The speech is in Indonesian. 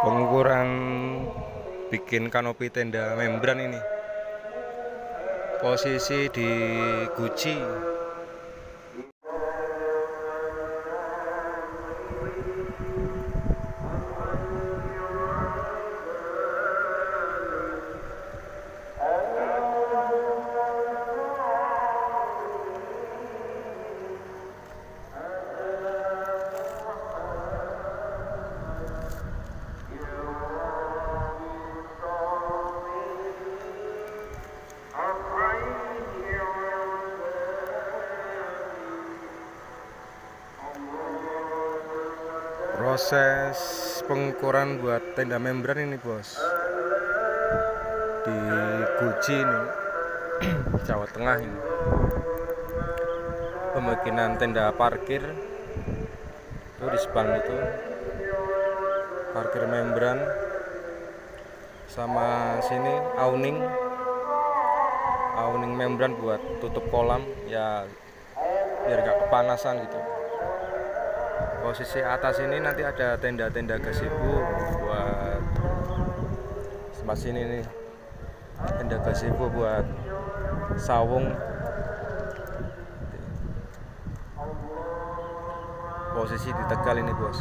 Pengukuran bikin kanopi tenda membran ini. Posisi di Guci. Proses pengukuran buat tenda membran ini bos, di Guci ini, Jawa Tengah ini. Pembikinan tenda parkir itu di sebelah itu, parkir membran, sama sini awning membran buat tutup kolam ya, biar gak kepanasan gitu. Posisi atas ini nanti ada tenda-tenda gazebo buat sebelah sini nih, tenda gazebo buat sawung. Posisi di Tegal ini bos.